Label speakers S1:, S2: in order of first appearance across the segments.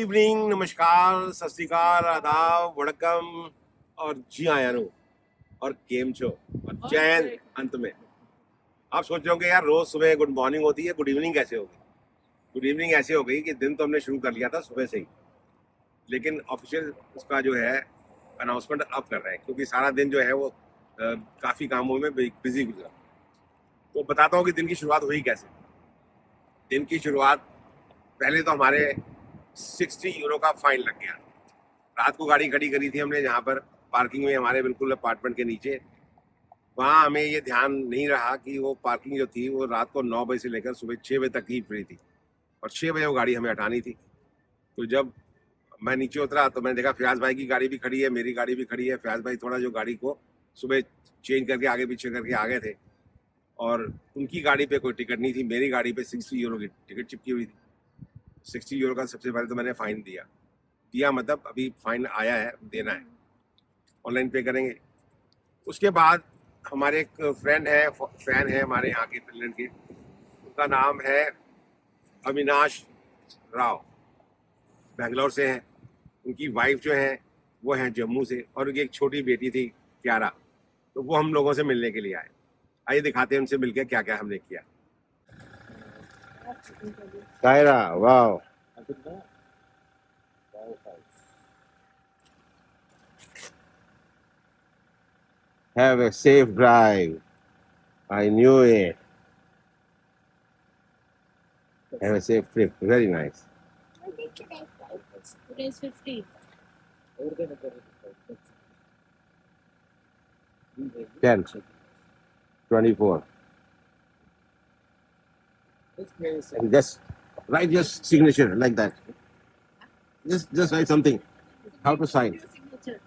S1: Evening, नमस्कार, सत श्री अकाल, आदाब, वड़कम और जी आयानु और केम छो और जैन अंत में। आप सोच रहे होंगे यार रोज सुबह गुड मॉर्निंग होती है, गुड इवनिंग कैसे होगी? गुड इवनिंग ऐसे हो गई कि दिन तो हमने शुरू कर लिया था सुबह से ही, लेकिन ऑफिशियल उसका जो है अनाउंसमेंट अब कर रहे हैं क्योंकि सारा दिन जो है वो काफ़ी कामों में बिजी गुजरा। तो बताता हूँ कि दिन की शुरुआत हुई कैसे। दिन की शुरुआत पहले तो हमारे 60 यूरो का फाइन लग गया। रात को गाड़ी खड़ी करी थी हमने जहाँ पर पार्किंग में हमारे बिल्कुल अपार्टमेंट के नीचे। वहाँ हमें ये ध्यान नहीं रहा कि वो पार्किंग जो थी वो रात को 9 बजे से लेकर सुबह 6 बजे तक ही फ्री थी और 6 बजे वो गाड़ी हमें हटानी थी। तो जब मैं नीचे उतरा तो मैंने देखा फयाज भाई की गाड़ी भी खड़ी है, मेरी गाड़ी भी खड़ी है। फयाज भाई थोड़ा जो गाड़ी को सुबह चेंज करके आगे पीछे करके आ गए थे और उनकी गाड़ी पे कोई टिकट नहीं थी, मेरी गाड़ी पे 60 यूरो की टिकट चिपकी हुई थी। 60 यूरो का सबसे पहले तो मैंने फाइन दिया मतलब अभी फाइन आया है, देना है, ऑनलाइन पे करेंगे। उसके बाद हमारे एक फैन है हमारे यहाँ के फिनलैंड के, उनका नाम है अविनाश राव, बेंगलोर से हैं। उनकी वाइफ जो है वो है जम्मू से और उनकी एक छोटी बेटी थी क्यारा, तो वो हम लोगों से मिलने के लिए आए। आइए दिखाते हैं उनसे मिलकर क्या क्या हमने किया। कायरा, वाह, have a safe drive. I knew it. Have a safe trip. Very nice.
S2: Today's 15.
S1: 10, 24. And just write your signature like that. Just write something. How to sign.
S2: Your signature.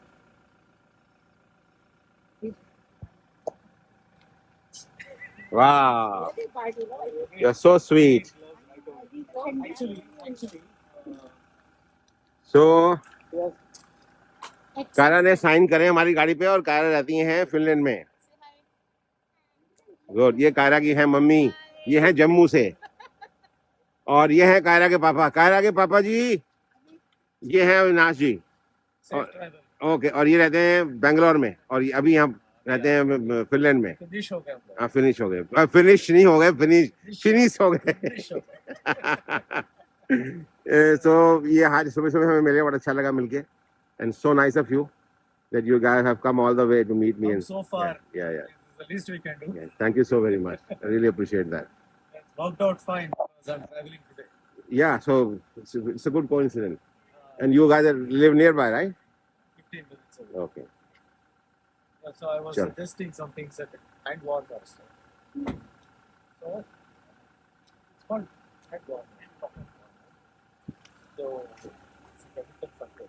S1: Wow. You're so sweet. So, Kiara ने sign करे हमारी गाड़ी पे और कायरा रहती हैं Finland में। Good. ये कायरा की है मम्मी, ये है जम्मू से और ये है कायरा के पापा। कायरा के पापा जी ये है अविनाश जी। ओके, और ये रहते हैं बेंगलोर में और ये अभी यहाँ रहते हैं फिनलैंड में।
S3: फिनिश हो गया।
S1: हाँ, फिनिश हो गए। फिनिश नहीं हो गए, फिनिश हो गए। तो ये आज सुबह सुबह हमें मिले, बड़ा अच्छा लगा मिलके। And so nice of you that you guys have come all the way to meet me.
S3: Come
S1: And
S3: so far.
S1: Yeah.
S3: This is the least we can do.
S1: Yeah. Thank you so very much. I really appreciate that.
S3: It's worked out fine because I'm traveling today.
S1: Yeah, so it's a good coincidence. And you guys live nearby, right?
S3: 15 minutes away.
S1: Okay.
S3: Yeah, so I was
S1: Sure.
S3: suggesting some things at hand warmer. So it's called hand warmer. So it's a chemical factor.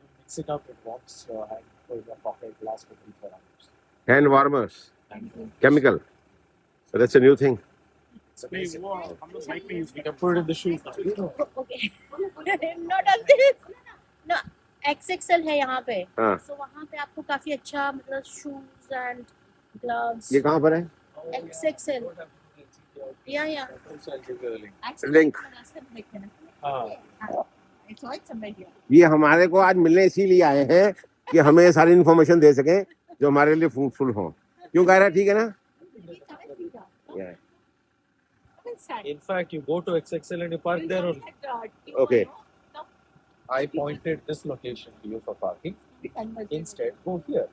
S3: You mix it up, it warms your hand, put it in your pocket, lasts for 3-4 hours.
S1: Hand warmers,
S3: And
S1: chemical. So that's a new thing.
S3: it's amazing. I'm not liking it. We can put it in the shoes now.
S2: Okay. Not on this. No, XXL है यहाँ पे।
S1: हाँ।
S2: So वहाँ पे आपको काफी अच्छा मतलब shoes and gloves.
S1: ये कहाँ पर है?
S2: XXL. Yeah.
S3: Also, I'll give you the link.
S1: Link.
S3: हाँ.
S1: ये हमारे को आज मिलने इसीलिए आए हैं कि हमें ये सारी इन्फॉर्मेशन दे सकें जो हमारे लिए फ्रूटफुल हो। क्यों कह रहा है? ठीक है ना? Yeah.
S3: In fact, you go to XXL and you park there only.
S1: Okay.
S3: I pointed this location to you for parking. Instead, go here.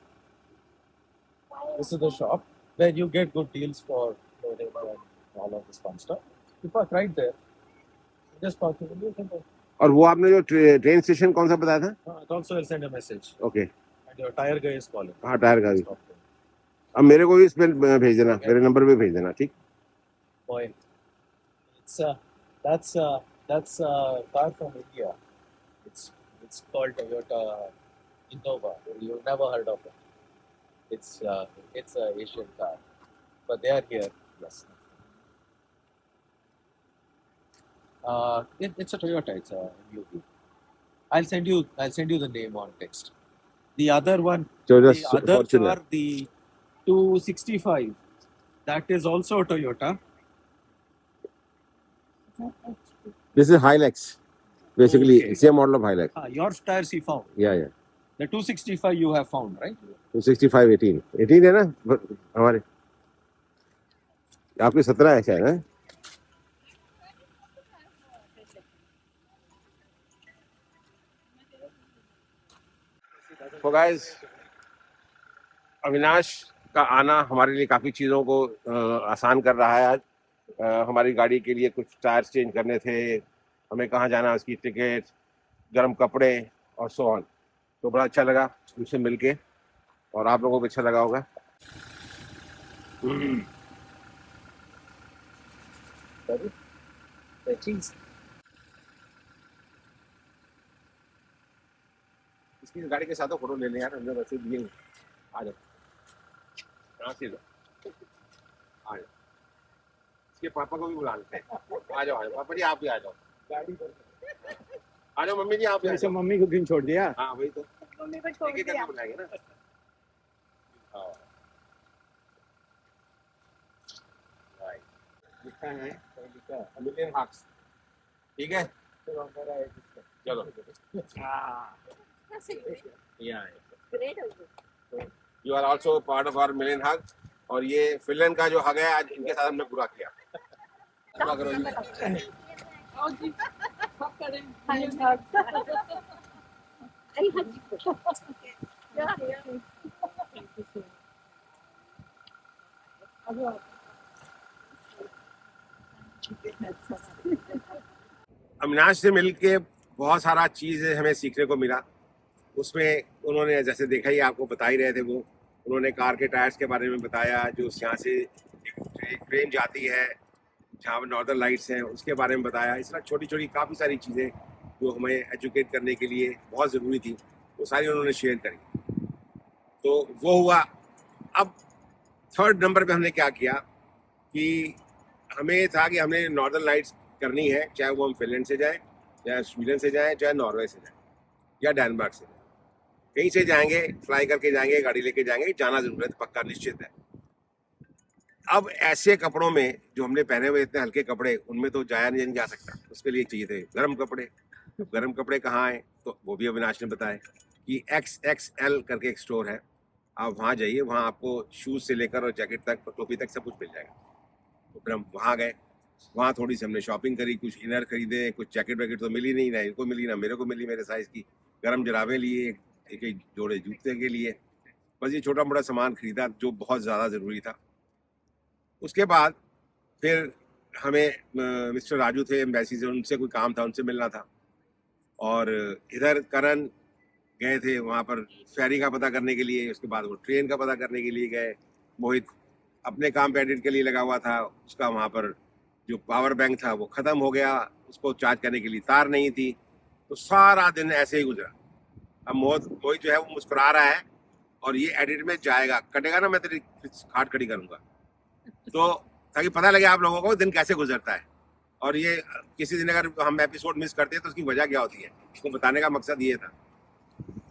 S3: This is the shop where you get good deals for loading and all of this fun stuff. You park right there. Just park it and you can go.
S1: और वो आपने जो train station कौन सा बताया था?
S3: It also will send a message.
S1: Okay.
S3: And your tire guy is calling.
S1: हाँ, tyre का भी।
S3: Stop there.
S1: अब मेरे को भी इस पे भेज देना, मेरे नंबर पे भेज देना, ठीक?
S3: Boy, it's that's a car from India. It's called Toyota Innova. You've never heard of it. It's a Asian car, but they are here. Yes. It's a Toyota. It's a MUV. I'll send you the name on text. The other one,
S1: So
S3: the
S1: just
S3: other
S1: Fortuner.
S3: car, the 265. That is also a Toyota.
S1: This is Hilux. basically
S3: Okay.
S1: same model of Hilux.
S3: Your tires he found.
S1: Yeah.
S3: The 265 you have found, right?
S1: 265 18 है ना हमारे, आपके 17 है शायद है। So guys, Avinash का आना हमारे लिए काफ़ी चीज़ों को आसान कर रहा है। आज हमारी गाड़ी के लिए कुछ टायर्स चेंज करने थे, हमें कहाँ जाना, उसकी टिकट, गर्म कपड़े और सो ऑन। तो बड़ा अच्छा लगा उनसे मिलके, और आप लोगों को भी अच्छा लगा होगा।
S3: The cheese.
S1: इसकी गाड़ी के साथ फोटो ले लें यार, हमने वैसे दिए। आ जाओ, यहाँ से लो, आ जाओ। इसके पापा को भी बुला लेते हैं। आ जाओ पापा जी, आप भी आ जाओ। आ जाओ मम्मी जी, आप भी आ
S3: अच्छा
S1: जाओ।
S3: मम्मी को क्यों छोड़ दिया?
S1: हाँ वही तो,
S2: मम्मी को छोड़
S1: एक-एक
S2: दिया।
S1: करके बुलाएंगे ना। हाँ। राइट। लिखा है मिलियन हक्स, ठीक है चलो।
S2: ग्रेट हो गई।
S1: You are also part of our million hug. और ये फिनलैंड का जो हग है, आज इनके साथ हमने पूरा किया। पूरा करो जी।
S2: अरे हाँ जी।
S1: अविनाश से मिलके बहुत सारा चीज़ हमें सीखने को मिला। उसमें उन्होंने जैसे देखा ही, आपको बता ही रहे थे वो, उन्होंने कार के टायर्स के बारे में बताया, जो यहाँ से एक ट्रेन जाती है जहाँ पर नॉर्दर्न लाइट्स हैं उसके बारे में बताया। इस तरह छोटी छोटी काफ़ी सारी चीज़ें जो हमें एजुकेट करने के लिए बहुत ज़रूरी थी, वो सारी उन्होंने शेयर करी। तो वो हुआ। अब थर्ड नंबर पे हमने क्या किया कि हमें था कि हमने नॉर्दर्न लाइट्स करनी है, चाहे वो हम फिनलैंड से जाएं, चाहे स्वीडन से जाएं, चाहे नॉर्वे से जाएं या डेनमार्क से जाएं, कहीं से जाएंगे, फ्लाई करके जाएंगे, गाड़ी लेके जाएंगे, जाना जरूर है, पक्का निश्चित है। अब ऐसे कपड़ों में जो हमने पहने हुए इतने हल्के कपड़े, उनमें तो जाया नहीं जा सकता। उसके लिए चाहिए थे गर्म कपड़े। गर्म कपड़े कहाँ आए, तो वो भी अविनाश ने बताया कि XXL करके एक स्टोर है, आप वहाँ जाइए, वहाँ आपको शूज़ से लेकर और जैकेट तक, टोपी तक सब कुछ मिल जाएगा। तो फिर हम वहाँ गए, वहाँ थोड़ी सी हमने शॉपिंग करी, कुछ इनर खरीदे, कुछ जैकेट वैकेट तो मिली नहीं, ना इनको मिली ना मेरे को मिली मेरे साइज़ की। गर्म जराबें लिए, एक जोड़े जूते के लिए, बस ये छोटा मोटा सामान खरीदा जो बहुत ज़्यादा ज़रूरी था। उसके बाद फिर हमें मिस्टर राजू थे एम्बेसी से, उनसे कोई काम था, उनसे मिलना था। और इधर करण गए थे वहाँ पर फेरी का पता करने के लिए। उसके बाद वो ट्रेन का पता करने के लिए गए। मोहित अपने काम पे एडिट के लिए लगा हुआ था, उसका वहाँ पर जो पावर बैंक था वो ख़त्म हो गया, उसको चार्ज करने के लिए तार नहीं थी। तो सारा दिन ऐसे ही गुजरा। अब मोहित जो है वो मुस्कुरा रहा है, और ये एडिट में जाएगा, कटेगा ना मैं तेरी खाट खड़ी करूँगा, तो ताकि पता लगे आप लोगों को दिन कैसे गुजरता है। और ये किसी दिन अगर हम एपिसोड मिस करते हैं तो उसकी वजह क्या होती है, इसको बताने का मकसद ये था।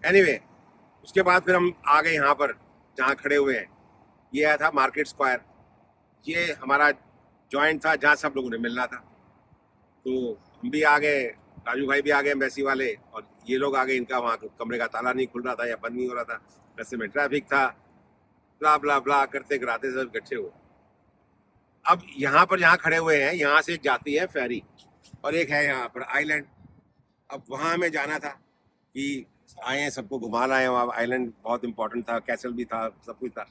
S1: एनीवे, उसके बाद फिर हम आ गए यहाँ पर जहाँ खड़े हुए हैं। ये आया था मार्केट स्क्वायर, ये हमारा जॉइंट था जहाँ सब लोगों ने मिलना था। तो हम भी आ गए, राजू भाई भी आ गए एम्बेसी वाले, और ये लोग आ गए। इनका वहाँ कमरे का ताला नहीं खुल रहा था या बंद नहीं हो रहा था, रस्ते में ट्रैफिक था, ब्ला ब्ला ब्ला करते कराते सब इकट्ठे हुए। अब यहाँ पर जहाँ खड़े हुए हैं, यहाँ से एक जाती है फेरी, और एक है यहाँ पर आइलैंड। अब वहाँ हमें जाना था कि आए हैं, सबको घुमा लाए हैं। वहाँ आइलैंड बहुत इंपॉर्टेंट था, कैसल भी था, सब कुछ था।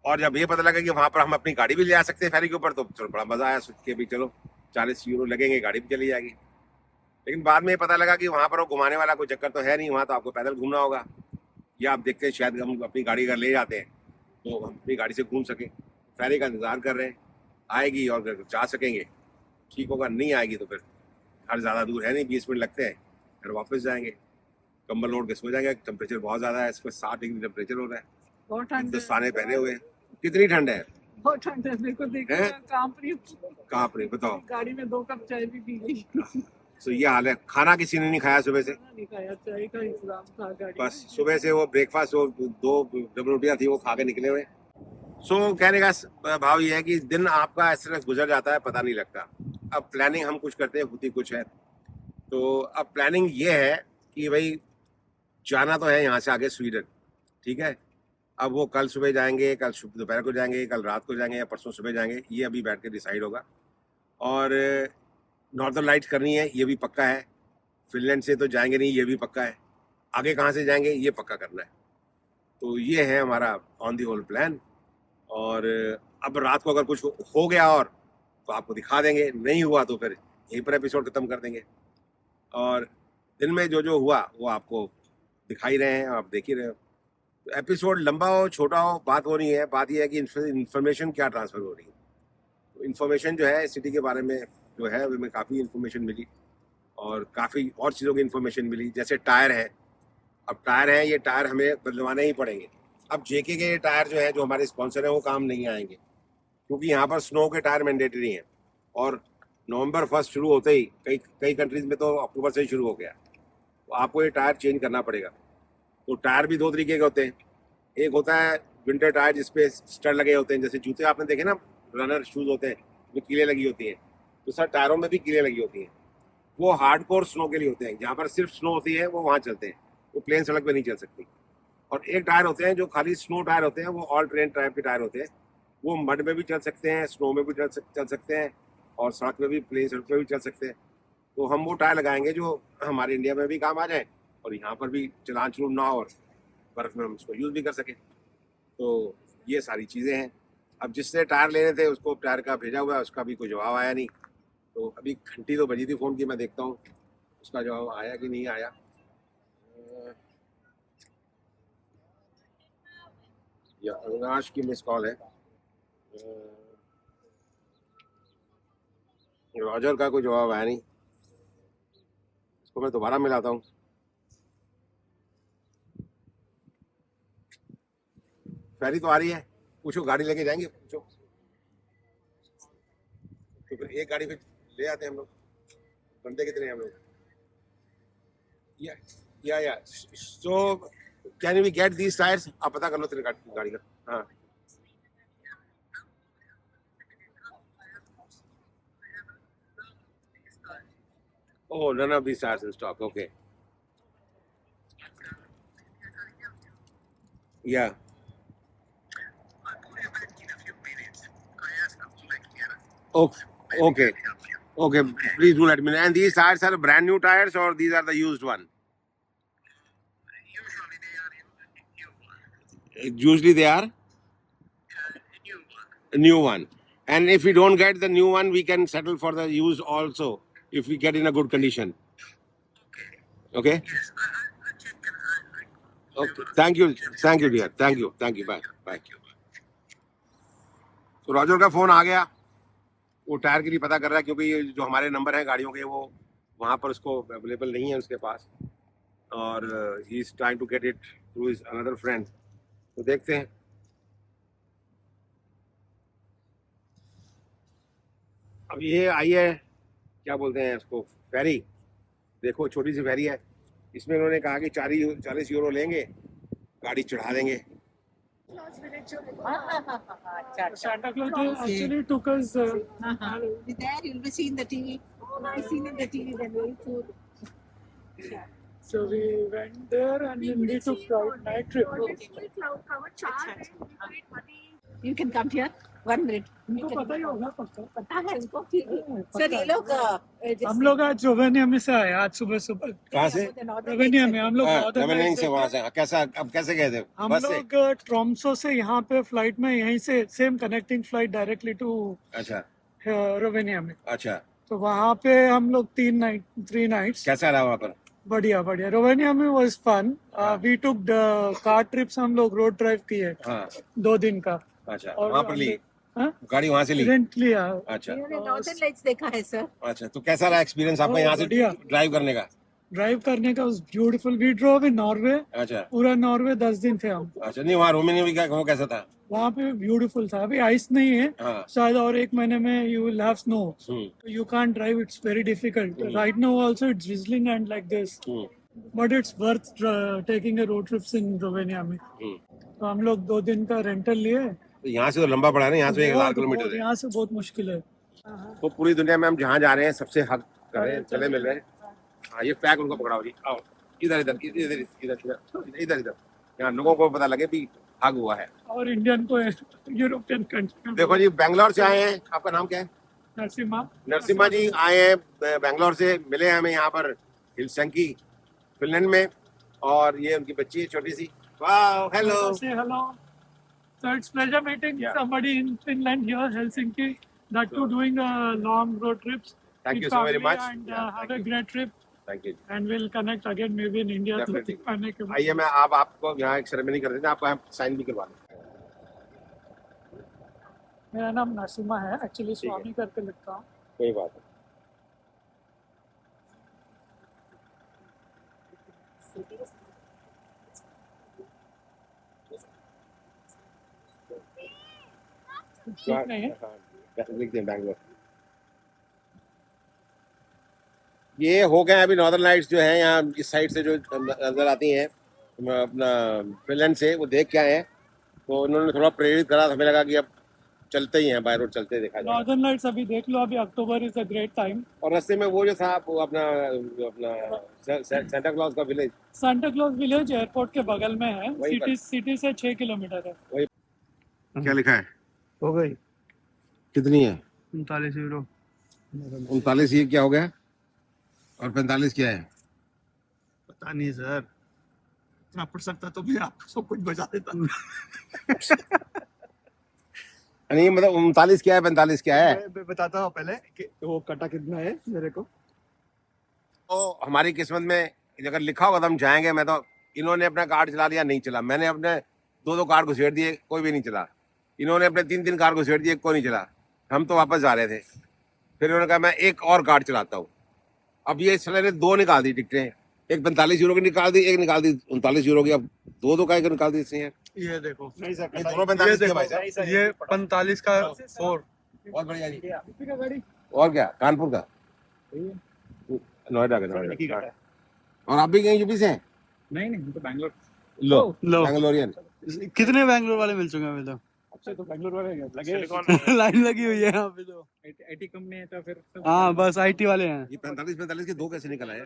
S1: और जब ये पता लगा कि वहाँ पर हम अपनी गाड़ी भी ले आ सकते हैं फेरी के ऊपर, तो चलो बड़ा मज़ा आया। सोच के भी चलो 40 यूरो लगेंगे, गाड़ी भी चली जाएगी। लेकिन बाद में ये पता लगा कि वहाँ पर वो घुमाने वाला कोई चक्कर तो है नहीं, वहाँ तो आपको पैदल घूमना होगा। या आप देखते हैं शायद हम अपनी गाड़ी अगर ले जाते हैं तो हम अपनी गाड़ी से घूम सकें। फेरी का इंतज़ार कर रहे हैं, आएगी और अगर जा सकेंगे ठीक होगा, नहीं आएगी तो फिर घर ज़्यादा दूर है नहीं, 20 मिनट लगते हैं, फिर वापस जाएंगे, कंबल ओढ़ के सो जाएंगे। टेम्परेचर बहुत ज़्यादा है, इसमें 60 डिग्री टेम्परेचर हो रहा है,
S4: बहुत ठंड है,
S1: दस्ताने पहने हुए हैं। कितनी ठंड है,
S4: बहुत ठंड है। मेरे को देखो
S1: हैं?
S4: कांप रही हूँ।
S1: कहाँ पर बताओ।
S4: गाड़ी में 2 कप चाय भी पी ली।
S1: तो ये हाल है। खाना किसी ने नहीं खाया सुबह से,
S4: खाना नहीं खाया, चाय का इंतजाम था गाड़ी
S1: बस
S4: में।
S1: सुबह से वो ब्रेकफास्ट, वो 2 डबल रोटियाँ थी, वो खा के निकले हुए। सो कहने का भाव ये है कि दिन आपका इस तरह गुजर जाता है, पता नहीं लगता। अब प्लानिंग हम कुछ करते हैं, होती कुछ है। तो अब प्लानिंग ये है कि भाई जाना तो है यहाँ से आगे स्वीडन, ठीक है। अब वो कल सुबह जाएंगे, कल दोपहर को जाएंगे, कल रात को जाएंगे या परसों सुबह जाएंगे, ये अभी बैठ के डिसाइड होगा। और नॉर्दर्न लाइट्स करनी है, ये भी पक्का है। फिनलैंड से तो जाएंगे नहीं, ये भी पक्का है। आगे कहाँ से जाएंगे ये पक्का करना है। तो ये है हमारा ऑन दी होल प्लान। और अब रात को अगर कुछ हो गया और तो आपको दिखा देंगे, नहीं हुआ तो फिर यहीं पर एपिसोड खत्म कर देंगे। और दिन में जो जो हुआ वो आपको दिखा ही रहे हैं, आप देख ही रहे हो। तो एपिसोड लंबा हो छोटा हो बात हो नहीं है, बात ये है कि इन्फॉर्मेशन क्या ट्रांसफ़र हो रही है। तो इन्फॉर्मेशन जो है सिटी के बारे में जो है हमें काफ़ी इन्फॉर्मेशन मिली और काफ़ी और चीज़ों की इन्फॉर्मेशन मिली। जैसे टायर है, अब टायर है, ये टायर हमें बदलवाने ही पड़ेंगे। अब जेके के टायर जो है, जो हमारे स्पॉन्सर हैं, वो काम नहीं आएंगे क्योंकि यहाँ पर स्नो के टायर मैंडेटरी हैं। और नवंबर 1 शुरू होते ही कई कंट्रीज़ में तो अक्टूबर से ही शुरू हो गया, तो आपको ये टायर चेंज करना पड़ेगा। तो टायर भी 2 तरीके के होते हैं। एक होता है विंटर टायर जिसपे स्टर लगे होते हैं, जैसे जूते आपने देखे ना, रनर शूज़ होते हैं जो कीलें लगी होती हैं, तो सर टायरों में भी कीलें लगी होती हैं। वो हार्डकोर स्नो के लिए होते हैं, जहाँ पर सिर्फ स्नो होती है वो वहाँ चलते हैं, वो प्लेन सड़क पे नहीं चल सकती। और एक टायर होते हैं जो खाली स्नो टायर होते हैं, वो ऑल ट्रेन टाइप के टायर होते हैं। वो मड में भी चल सकते हैं, स्नो में भी चल सकते हैं और सड़क में भी, प्लेन सड़क पे भी चल सकते हैं। तो हम वो टायर लगाएंगे जो हमारे इंडिया में भी काम आ जाए और यहाँ पर भी चलान चलून ना हो और बर्फ़ में हम उसको यूज़ भी कर सकें। तो ये सारी चीज़ें हैं। अब जिससे टायर लेने थे उसको टायर का भेजा हुआ है, उसका भी कोई जवाब आया नहीं। तो अभी घंटी तो बजी थी फ़ोन की, मैं देखता हूँ उसका जवाब आया कि नहीं आया। या अविनाश की मिस कॉल है। रॉजर का कोई जवाब आया नहीं, इसको मैं दोबारा मिलाता हूँ। फेरी तो आ रही है, पूछो गाड़ी लेके जाएंगे, पूछो। तो फिर एक गाड़ी पे ले आते हैं हम लोग। बंदे कितने हैं हम लोग? या so can we get these tyres? आप पता कर लो तेरे गाड़ी का। हाँ, oh, none of these tires in stock. Okay. Yeah. Okay. Okay. Okay. Please do let me know. And these tires are brand new tires or these are the used one? Usually they are a new one. And if we don't get the new one, we can settle for the used also if we get in a good condition. Okay. Okay. Thank you. Thank you, dear. Thank you. Thank you. Bye. Bye. तो Roger का phone आ गया, वो tyre के लिए पता कर रहा है क्योंकि ये जो हमारे नंबर हैं गाड़ियों के वो वहाँ पर उसको अवेलेबल नहीं है उसके पास, और he is trying to get it through his another friend. तो देखते हैं। अब ये आई है, क्या बोलते हैं उसको, फेरी। देखो छोटी सी फेरी है, इसमें उन्होंने कहा कि 40 यूरो लेंगे, गाड़ी चढ़ा देंगे।
S4: Santa Claus actually took us.
S2: There you'll be seeing the TV. You'll be seen in the TV then very soon.
S4: So we went there and then we took a night trip.
S2: You can come here. 1 minute.
S4: उनको पता ही होगा पक्का।
S2: पता है उनको। Sir ये लोग
S4: हम लोग आज रोवेनिया से आए, आज सुबह सुबह।
S1: कहाँ से?
S4: रोवेनिया में हम लोग
S1: रोवेनिया से वहाँ से कैसा, अब कैसे गए थे?
S4: हम
S1: बस से?
S4: लोग ट्रोम्सो से यहाँ पे फ्लाइट में, यहीं से same connecting flight directly to
S1: अच्छा
S4: रोवेनिया में।
S1: अच्छा,
S4: तो वहाँ पे हम लोग 3 नाइट्स।
S1: कैसा रहा वहाँ पर?
S4: बढ़िया बढ़िया। रोवेनिया में was fun. We took car trips, हम लोग रोड ड्राइव किए।
S1: हाँ
S4: 2 दिन का।
S1: अच्छा,
S4: और
S1: वहाँ पर ली
S4: हाँ?
S1: गाड़ी, वहाँ से ली?
S4: रेंट लिया।
S1: अच्छा
S2: इन्होंने नॉर्दर्न लाइट्स देखा है सर।
S1: अच्छा, तो कैसा रहा एक्सपीरियंस आपका यहाँ से
S4: बढ़िया।
S1: ड्राइव करने का?
S4: ड्राइव करने का was beautiful. We drove in Norway.
S1: अच्छा
S4: पूरा नॉर्वे 10 दिन थे हम।
S1: अच्छा, नहीं वहाँ रोमेनिया में क्या, वो कैसा था?
S4: वहाँ पे ब्यूटीफुल था। अभी आइस नहीं है,
S1: हाँ
S4: शायद और 1 महीने में you will have snow. You can't drive, it's very difficult. Right now also it's drizzling and like this. But it's worth taking a road trips in Romania में। तो हम लोग 2 दिन का रेंटल लिए।
S1: तो यहाँ से तो लंबा पड़ा ना, यहाँ से 1000 किलोमीटर है।
S4: यहाँ से बहुत मुश्किल है।
S1: तो पूरी दुनिया में हम जहाँ जा रहे हैं सबसे हक कर रहे हैं, चले मिल रहे हैं। हाँ, ये पैक उनको पकड़ाओ जी, आओ इधर इधर इधर इधर इधर इधर इधर, यहाँ लोगों को पता लगे भी भाग हुआ है।
S4: और इंडियन को यूरोपियन कंट्री।
S1: देखो जी, बैंगलोर से आए हैं, आपका नाम क्या है?
S4: नरसिम्हा।
S1: नरसिम्हा जी आए हैं बैंगलोर से, मिले हमें यहाँ पर हेलसिंकी फिनलैंड में, और ये उनकी बच्ची है छोटी सी। वाह, hello.
S4: Say hello. So it's pleasure meeting
S1: Yeah.
S4: somebody in Finland here, Helsinki. That too doing long road trips.
S1: Thank
S4: with
S1: you so very
S4: family
S1: much.
S4: And
S1: Yeah,
S4: have
S1: thank
S4: a
S1: you.
S4: great trip.
S1: Thank you.
S4: And we'll connect again maybe in India.
S1: Definitely.
S4: तो आने के बाद।
S1: आइए, मैं आपको यहाँ एक ceremony कर देते हैं, आपको हम साइन भी करवा दें।
S4: मेरा नाम नरसिम्हा है, एक्चुअली
S1: ठीक है।
S4: स्वामी करके लिखता हूँ।
S1: कोई बात नहीं।
S4: ठीक नहीं है।
S1: लिख दें बैंगलोर। ये हो गए अभी नॉर्दर्न लाइट्स जो है यहाँ इस साइड से जो नजर आती हैं अपना फिनलैंड से, वो देख के आए हैं, तो उन्होंने थोड़ा प्रेरित करा, हमें लगा कि अब चलते ही हैं, बाय रोड चलते देखा जाए।
S4: नॉर्दर्न लाइट्स अभी देख लो, अभी October is a great time.
S1: और रास्ते में वो जो था वो अपना सेंटा क्लॉज का village,
S4: Santa Claus village airport के बगल में है,
S1: वहीं पर।
S4: सिटी से 6 किलोमीटर है।
S1: क्या लिखा है?
S3: हो गई
S1: कितनी है?
S3: 39 यूरो।
S1: 39 ये क्या हो गया, और 45 क्या है?
S3: पता नहीं सर, इतना पढ़ सकता तो मैं आपको सब कुछ बता देता।
S1: नहीं मतलब 39 क्या है, 45 क्या है?
S3: मैं बताता हूँ पहले कि वो कटा कितना है मेरे को।
S1: तो हमारी किस्मत में अगर लिखा होगा तो हम जाएंगे। मैं तो, इन्होंने अपना कार्ड चला लिया, नहीं चला। मैंने अपने 2 कार्ड घुसेड़ दिए, कोई भी नहीं चला। इन्होंने अपने 3 कार्ड घुसेड़ दिए, कोई नहीं चला। हम तो वापस जा रहे थे, फिर उन्होंने कहा मैं एक और कार्ड चलाता हूँ। अब ये साले ने 2 निकाल दी टिकटें, एक 45 यूरो की निकाल दी, एक निकाल दी 39 यूरो की। अब 2 का निकाल दी इससे।
S3: ये देखो,
S1: नहीं सर, दोनों 45 के भाई साहब।
S3: ये 45 का 4।
S1: बहुत बढ़िया जी। और क्या, कानपुर का, नोएडा का। और आप भी कहीं यूपी से हैं?
S4: नहीं तो बैंगलोर।
S1: लो
S3: लो,
S1: बैंगलोरियन।
S3: कितने बैंगलोर वाले मिल चुके हैं अभी
S4: तो बैंगलोर वाले लगे।
S3: तो? लाइन लगी हुई है यहाँ पे तो।
S4: आईटी कंपनी है तो फिर
S3: हाँ, बस आईटी वाले हैं।
S1: ये 45 के 2 कैसे निकल आए?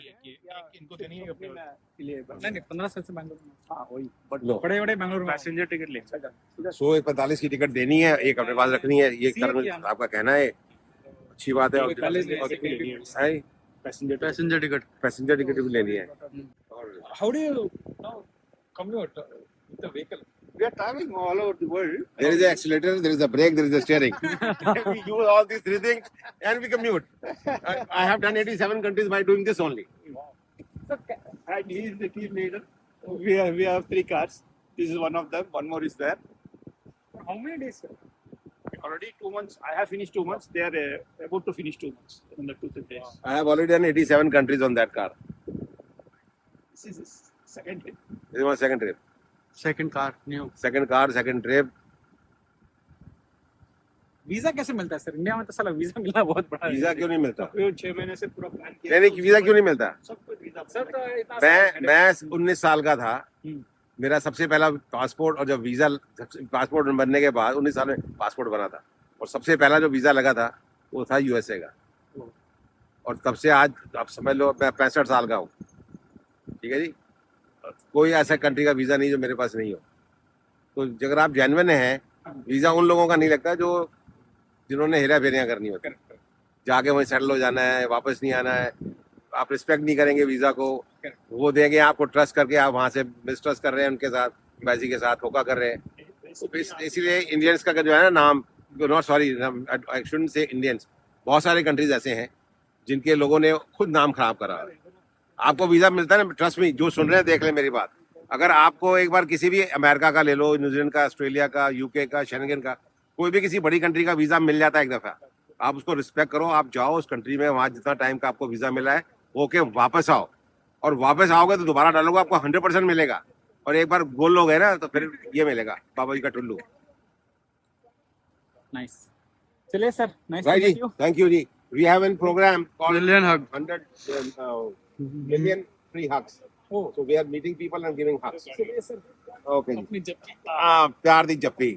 S4: इनको देनी है अपने लिए। नहीं 15 साल से बैंगलोर में। हाँ वही,
S1: लो,
S4: बड़े बैंगलोर में पैसेंजर टिकट ले।
S1: सो एक 45 की टिकट देनी है, एक अपने पास रखनी है, ये आपका कहना है। अच्छी बात है।
S3: पैसेंजर टिकट
S1: भी लेनी है।
S4: How do you now commute with the vehicle?
S3: We are traveling all over the world.
S1: There is an accelerator, there is a brake, there is a steering. We use all these 3 things and we commute. I have done 87 countries by doing this only.
S5: And he is the team leader. We have 3 cars. This is one of them. One more is there.
S4: For how many days, sir?
S5: Already 2 months. I have finished 2 months. They are about to finish 2 months in the 2 days.
S1: I have already done 87 countries on that car.
S5: This is his second trip.
S1: This is my second trip.
S3: Second car new.
S1: Second car, second trip.
S4: Visa कैसे मिलता है sir? India में तो साला visa मिलना बहुत बड़ा है।
S1: वीजा क्यों नहीं मिलता?
S5: फिर 6 महीने से पूरा प्लान किया।
S1: नहीं, वीजा क्यों नहीं मिलता?
S5: सब कुछ वीजा
S4: सर तो इतना
S1: मैं 19 साल का था, मेरा सबसे पहला पासपोर्ट, और जब वीजा पासपोर्ट बनने के बाद 19 साल में पासपोर्ट बना था, और सबसे पहला जो वीजा लगा था वो था यूएसए का। और तब से आज आप समझ लो मैं 65 साल का हूँ। ठीक है जी, कोई ऐसा कंट्री का वीजा नहीं जो मेरे पास नहीं हो। तो अगर आप जेन्युइन हैं, वीजा उन लोगों का नहीं लगता जो जिन्होंने हेरा फेरियाँ करनी होती, जाके वहीं सेटल हो जाना है, वापस नहीं आना है। आप रिस्पेक्ट नहीं करेंगे वीजा को, वो देंगे आपको ट्रस्ट करके, आप वहाँ से मिसट्रस्ट कर रहे हैं उनके साथ, एम्बेसी के साथ धोखा कर रहे हैं। इसीलिए इंडियंस का जो है ना नाम, नॉट सॉरी आई शुडंट से इंडियंस, बहुत सारे कंट्रीज ऐसे हैं जिनके लोगों ने खुद नाम खराब करा। आपको वीजा मिलता है ना, ट्रस्ट मी, जो सुन रहे हैं देख लें मेरी बात। अगर आपको एक बार किसी भी अमेरिका का ले लो, न्यूजीलैंड का, ऑस्ट्रेलिया का, यूके का, शेंगन का, कोई भी किसी बड़ी कंट्री का वीजा मिल जाता है एक दफा, आप उसको रिस्पेक्ट करो, आप जाओ उस कंट्री में, वहाँ जितना टाइम का आपको वीजा मिला है ओके, वापस आओ। और वापस आओगे तो दोबारा डालोगे, आपको 100% मिलेगा। और एक बार बोल लोगे ना तो फिर ये मिलेगा, बाबा जी का टुल्लू।
S4: नाइस। चलिए सर, नाइस
S1: राइट जी,
S4: टू यू।
S1: थैंक यू जी। We have an program called
S3: million hug.
S1: 100 million free hugs.
S4: Oh.
S1: So we are meeting people and giving hugs.
S4: चलिए सर,
S1: Okay जी।
S4: अपनी जब
S1: हाँ, प्यार दी जप्पी।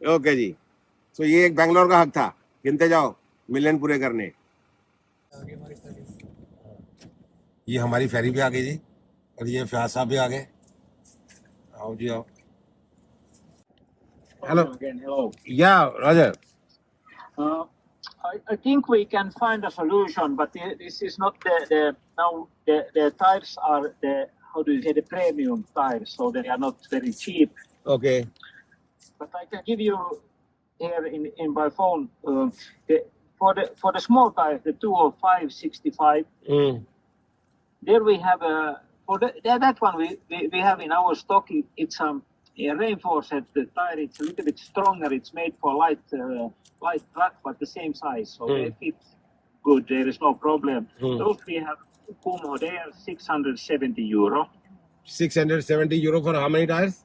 S1: ओके जी। सो ये एक बैंगलोर का हक था, गिनते जाओ मिलियन पूरे करने। ये हमारी फेरी भी आ गई जी, और ये फयाज साहब भी आ गए। आओ जी आओ। Hello.
S6: Again, hello.
S1: Yeah, Roger.
S6: Uh, I think we can find a solution, but this is not the now the tires are the, how do you say, the premium tires, so they are not very cheap.
S1: Okay.
S6: But I can give you here in my phone for the small tires, the 205 65.
S1: Mm.
S6: There we have that one we have in our stock. It's a reinforced tire. It's a little bit stronger. It's made for light truck, but the same size, so they fit good. There is no problem. Those we have Kumho. They are €670
S1: €670 for how many tires?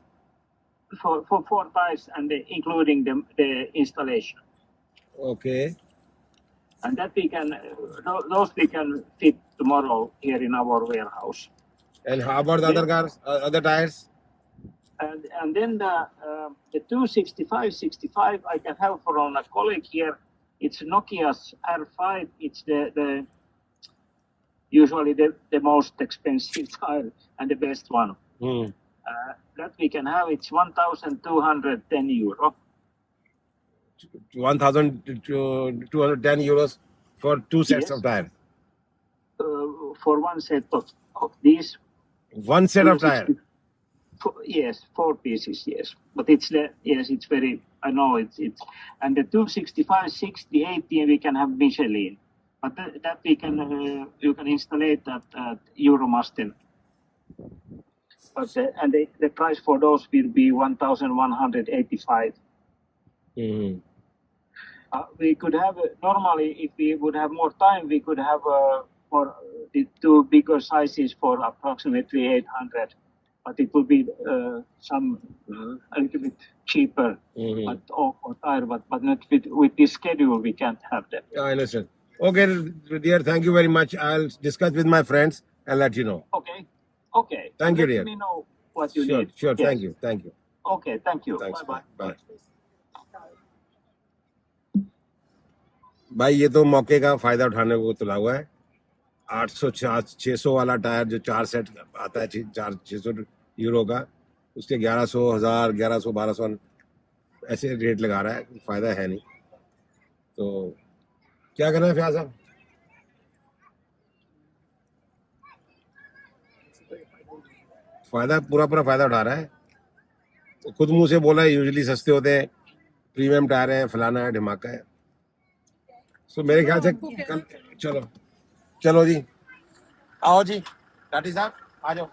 S6: for 4 tires and including the installation.
S1: Okay.
S6: And that we can those we can fit tomorrow here in our warehouse.
S1: And how about the other cars, other tires?
S6: And then the 265 I can have from a colleague here. It's Nokia's R5. It's the usually the most expensive tire and the best one. That we can have. It's €1,210.
S1: €1,210 for 2 sets
S6: Yes.
S1: of tires.
S6: For one set of these.
S1: One set of tire.
S6: Yes, 4 pieces. Yes, but it's it's very. I know it's and the 265, 60, 80 we can have Michelin, but that we can you can install it at Euromasten. But and the price for those will be 1,185. We could have normally, if we would have more time, we could have for the 2 bigger sizes for approximately 800. But it will be a little bit cheaper, but or tire, but not with this schedule we can't have them.
S1: I understand. Okay, dear. Thank you very much. I'll discuss with my friends and let you know.
S6: Okay.
S1: Thank you,
S6: Let
S1: dear.
S6: me know what you
S1: Sure,
S6: need.
S1: sure.
S6: Yes.
S1: Thank you.
S6: Okay, thank you.
S1: Thanks.
S6: Bye.
S1: Bye. भाई ये तो मौके का फायदा उठाने को तुला हुआ है। 600 वाला टायर जो 4 सेट आता है, 600 का, उसके 1100, 1000, 1100, 1200 ऐसे रेट लगा रहा है। फायदा है नहीं, तो क्या करना है फयाज साहब? फायदा पूरा फायदा उठा रहा है, तो खुद मुंह से बोला है यूजुअली सस्ते होते हैं, प्रीमियम टायर है, फलाना है, ढिमाका है। तो मेरे ख्याल से कल चलो जी, आओ जी टाटी साहब, आ जाओ।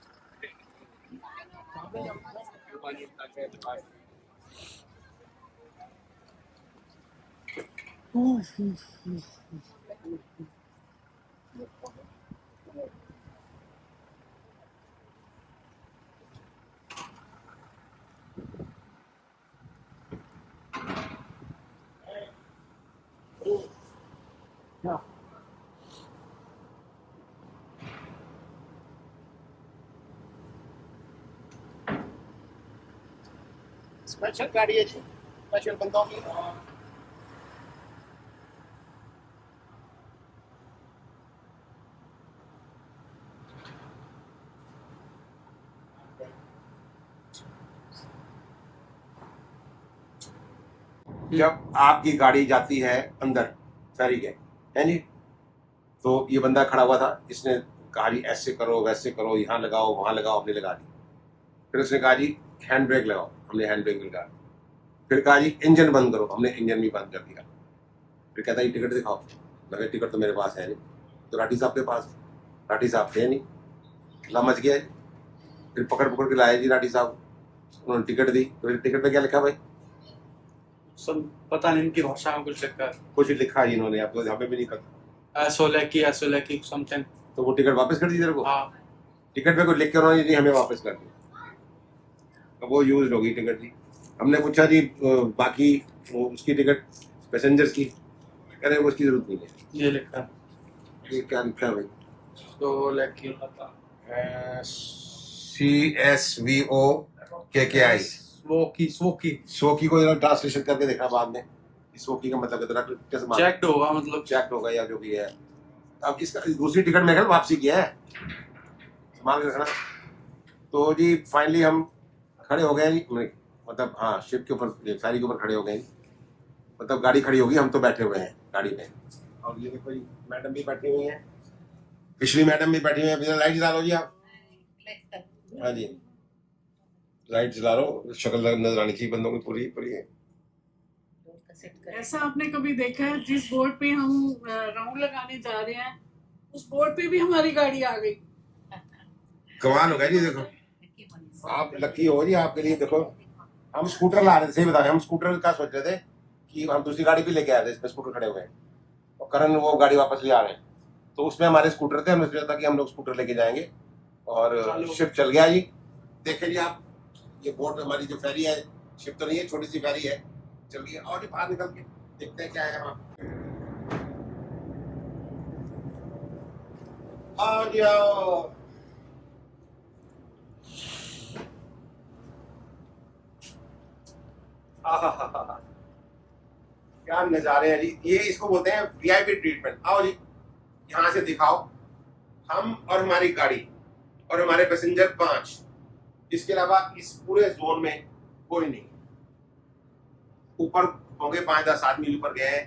S1: स्पेशल गाड़ी है जी, स्पेशल बंदों की। जब आपकी गाड़ी जाती है अंदर फेरी के, है जी, तो ये बंदा खड़ा हुआ था, इसने कहा जी ऐसे करो वैसे करो, यहाँ लगाओ वहाँ लगाओ, हमने लगा दी। फिर उसने कहा जी हैंड ब्रेक लगाओ, हमने हैंड ब्रेक लगा दी। फिर कहा जी इंजन बंद करो, हमने इंजन भी बंद कर दिया। फिर कहता है टिकट दिखाओ, मैं टिकट तो मेरे पास है नहीं। तो राठी साहब के पास, राठी साहब थे नहीं, मच गया। फिर पकड़ के लाए जी राठी साहब, उन्होंने टिकट दी। तो फिर टिकट पे क्या लिखा भाई?
S7: सब पता नहीं, इनकी भाषा में कुछ
S1: लिखा जी इन्होंने, आपको हमें भी नहीं पता।
S7: एसोलेकी समथिंग।
S1: तो वो टिकट वापस कर दी तेरे को?
S7: हाँ,
S1: टिकट पे कुछ लिख कर उन्होंने जी हमें वापस कर दिया। तो वो यूज होगी टिकट जी। हमने पूछा जी बाकी उसकी टिकट पैसेंजर्स की, कह रहे उसकी जरूरत नहीं है।
S7: ये लिखा है,
S1: ये क्या लिखा है भाई?
S7: सोलेकी
S1: CSVOKKI।
S7: स्वोकी
S1: को जरा ट्रांसलेशन करके देखा बाद में, स्वोकी का मतलब कितना कैसे
S7: चेक्ड होगा, मतलब
S1: चेक्ड होगा या जो भी है। अब इसका दूसरी टिकट मेरे ख्याल वापसी की है, संभाल के रखना। तो जी फाइनली हम खड़े हो गए जी, मतलब हाँ शिप के ऊपर, फेरी के ऊपर खड़े हो गए जी। मतलब गाड़ी खड़ी होगी, हम तो बैठे हुए हैं गाड़ी में। और ये देखो जी मैडम भी बैठी हुई हैं, पिछली मैडम भी बैठी हुई है। बिना लाइट जला लो जी आप। हाँ जी लाइट जला लो, शक्ल नजर आनी चाहिए बंदों की पूरी पूरी है।
S8: ऐसा आपने कभी देखा है जिस बोर्ड पे हम राउंड लगाने जा रहे हैं उस बोर्ड पे भी हमारी गाड़ी आ गई?
S1: कमाल हो गया जी। देखो आप लकी हो जी, आपके लिए देखो हम स्कूटर ला रहे थे, सही बता रहे, हम स्कूटर का सोच रहे थे कि हम दूसरी गाड़ी भी लेके आए थे, इसमें स्कूटर खड़े हुए हैं और करण वो गाड़ी वापस ले आ रहे हैं, तो उसमें हमारे स्कूटर थे। हमने सोचा था कि हम लोग स्कूटर लेके जाएंगे और शिप चल गया जी। देखे जी आप, ये बोट हमारी जो फेरी है, शिप तो नहीं है, छोटी सी फेरी है, चल गई। और जी बाहर निकल के देखते हैं क्या है वहाँ। आओ जी आओ। क्या नजारे हैं जी, ये इसको बोलते हैं वीआईपी ट्रीटमेंट। आओ जी यहाँ से दिखाओ, हम और हमारी गाड़ी और हमारे पैसेंजर 5, इसके अलावा इस पूरे जोन में कोई नहीं। ऊपर होंगे 5-10 आदमी ऊपर गए हैं,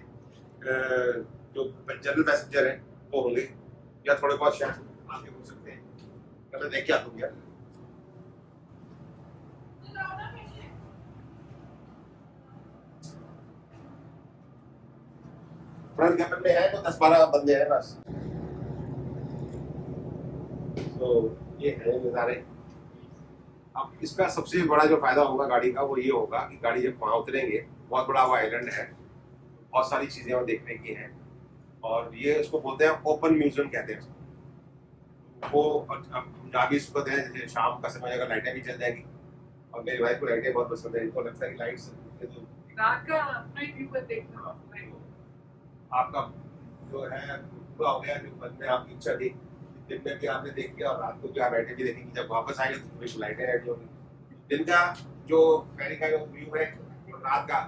S1: जो जनरल पैसेंजर हैं वो होंगे, या थोड़े बहुत शायद आगे हो सकते हैं। मैं देख के आता हूँ यार। फ्रंट कैबिन में है तो 10-12 बंदे हैं बस। तो ये है नज़ारे। अब इसका सबसे बड़ा जो फायदा होगा गाड़ी का वो ये होगा कि गाड़ी जब वहाँ उतरेंगे, बहुत बड़ा वो आइलैंड है, बहुत सारी चीजें वहाँ देखने की हैं, और ये उसको बोलते हैं ओपन म्यूजियम कहते हैं उसको। वो अब जहाँ भी इसको हैं, जैसे शाम का समय अगर लाइटें भी चल जाएंगी, और मेरी वाइफ को लाइटें बहुत पसंद है, इनको लगता है कि लाइट्स
S8: रात का नाइट व्यू पर देखना
S1: आपका जो है पूरा हो गया। जो मन में आपकी इच्छा थी दिन में भी आपने देख लिया और रात को भी आप लाइटें भी देखेंगे, जब वापस आएंगे तो थोड़ी लाइटें रेडी होंगी। दिन का जो फेरी का जो व्यू है और रात का,